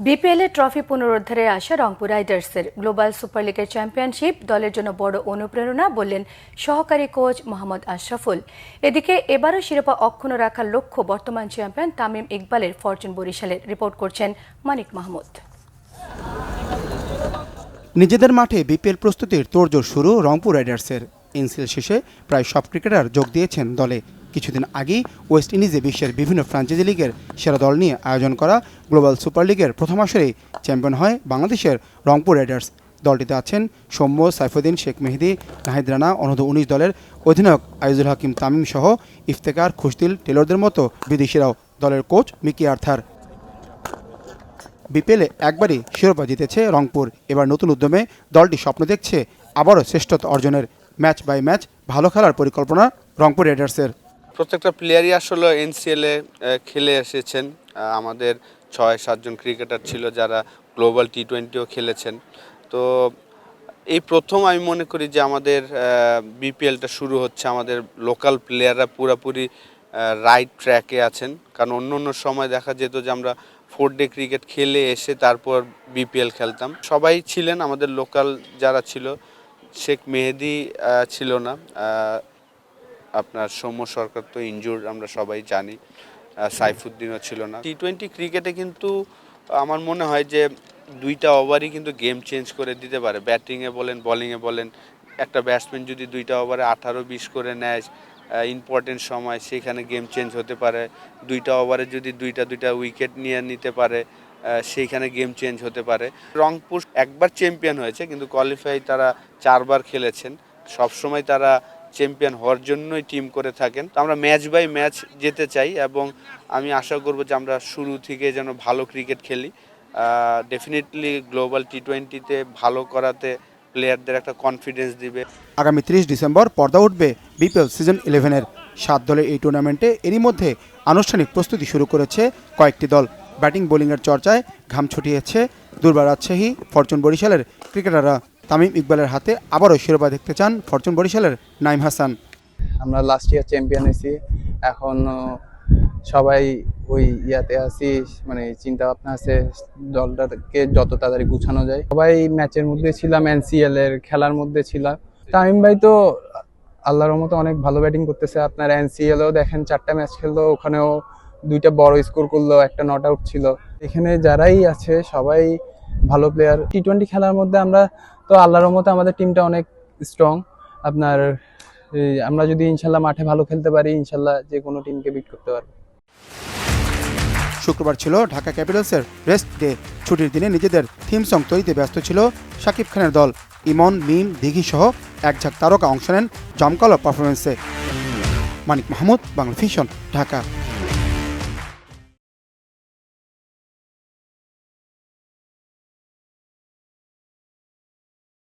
BPL এর trophy পুনরুদ্ধারে আসা রংপুর রাইডার্সের গ্লোবাল সুপার লিগের চ্যাম্পিয়নশিপ দলের জন্য বড় অনুপ্রেরণা বললেন সহকারী কোচ মোহাম্মদ আশরাফুল। এদিকে এবারও শিরোপা অক্ষুণ্ণ রাখার লক্ষ্য বর্তমান চ্যাম্পিয়ন তামিম ইকবালের ফরচুন বরিশালের। রিপোর্ট করছেন মানিক মাহমুদ। নিজেদের মাঠে বিপিএল প্রস্তুতির তোড়জোড় শুরু রংপুর রাইডার্সের। এনসিএল শেষে প্রায় সব ক্রিকেটার যোগ দিয়েছেন দলে। কিছুদিন আগেই ওয়েস্ট ইন্ডিজে বিশ্বের বিভিন্ন ফ্র্যাঞ্চাইজি লিগের সেরা দল নিয়ে আয়োজন করা গ্লোবাল সুপার লিগের প্রথম আসরেই চ্যাম্পিয়ন হয় বাংলাদেশের রংপুর রাইডার্স। দলটিতে আছেন সৌম্য, সাইফুদ্দিন, শেখ মেহেদী, নাহিদ রানা, অনূর্ধ্ব-19 দলের অধিনায়ক আইজুল হাকিম তামিম সহ ইফতেকার, খুশদিল, টেলরদের মতো বিদেশিরাও। দলের কোচ মিকি আর্থার। বিপিএলে একবারই শিরোপা জিতেছে রংপুর। এবার নতুন উদ্যমে দলটি স্বপ্ন দেখছে আবারও শ্রেষ্ঠত্ব অর্জনের। ম্যাচ বাই ম্যাচ ভালো খেলার পরিকল্পনা রংপুর রাইডার্সের। প্রত্যেকটা প্লেয়ারই আসলে এনসিএলে খেলে এসেছেন। আমাদের 6-7 জন ক্রিকেটার ছিল যারা গ্লোবাল টি20ও খেলেছেন। তো এই প্রথম আমি মনে করি যে আমাদের বিপিএলটা শুরু হচ্ছে, আমাদের লোকাল প্লেয়াররা পুরোপুরি রাইট ট্র্যাকে আছেন। কারণ অন্য সময় দেখা যেত যে আমরা 4 ডে ক্রিকেট খেলে এসে তারপর বিপিএল খেলতাম। সবাই ছিলেন আমাদের লোকাল যারা ছিল। শেখ মেহেদী ছিল না, আপনার সৌম্য সরকার তো ইনজুর্ড আমরা সবাই জানি, সাইফুদ্দিনও ছিল না। টি20 ক্রিকেটে কিন্তু আমার মনে হয় যে 2টা ওভারই কিন্তু গেম চেঞ্জ করে দিতে পারে। ব্যাটিংয়ে বলেন, বোলিংয়ে বলেন, একটা ব্যাটসম্যান যদি 2টা ওভারে 18-20 করে নেয় ইম্পর্টেন্ট সময়, সেখানে গেম চেঞ্জ হতে পারে। 2টা ওভারে যদি দুইটা উইকেট নিয়ে নিতে পারে, সেইখানে গেম চেঞ্জ হতে পারে। রংপুর একবার চ্যাম্পিয়ন হয়েছে, কিন্তু কোয়ালিফাই তারা 4বার খেলেছেন। সবসময় তারা চ্যাম্পিয়ন হওয়ার জন্যই টিম করে থাকেন। তো আমরা ম্যাচ বাই ম্যাচ যেতে চাই এবং আমি আশা করব যে আমরা শুরু থেকে যেন ভালো ক্রিকেট খেলি। ডেফিনেটলি গ্লোবাল টি20তে ভালো করাতে প্লেয়ারদের একটা কনফিডেন্স দিবে। আগামী 30 ডিসেম্বর পর্দা উঠবে বিপিএল সিজন 11-এর 7 দলের এই টুর্নামেন্টে। এরই মধ্যে আনুষ্ঠানিক প্রস্তুতি শুরু করেছে কয়েকটি দল। ব্যাটিং বোলিংয়ের চর্চায় ঘাম ছুটিয়েছে দুর্বার রাজশাহী, ফরচুন বরিশালের ক্রিকেটাররা। তামিম ইকবালের হাতে আবারও শিরোপা দেখতে চান ফরচুন বরিশালের নাইম হাসান। আমরা লাস্ট ইয়ার চ্যাম্পিয়ন হয়েছি, এখন সবাই ওই ইয়াতে আছি, মানে চিন্তা ভাবনা আছে দলটাকে যত তাড়াতাড়ি গুছানো যায়। সবাই ম্যাচের মধ্যে ছিলাম, এনসিএল এর খেলার মধ্যে ছিলাম। তামিম ভাই তো আল্লাহর রহমতে অনেক ভালো ব্যাটিং করতেছে। আপনার এনসিএলও দেখেন 4টা ম্যাচ খেললো, ওখানেও 2টা বড় স্কোর করলো, একটা নট আউট ছিল। এখানে যারাই আছে সবাই ভালো প্লেয়ার। টি20 খেলার মধ্যে আমরা তো আল্লাহর রহমতে আমাদের টিমটা অনেক স্ট্রং। আপনার আমরা যদি ইনশাল্লাহ মাঠে ভালো খেলতে পারি, ইনশাল্লাহ যে কোনো টিমকে বিট করতে পারবো। শুক্রবার ছিল ঢাকা ক্যাপিটালসের রেস্ট ডে। ছুটির দিনে নিজেদের থিম সং তৈরিতে ব্যস্ত ছিল শাকিব খানের দল। ইমন, মিম, দিঘি সহ একঝাঁক তারকা অংশ নেন জমকালো পারফরমেন্সে। মানিক মাহমুদ, বাংলা ভিশন, ঢাকা।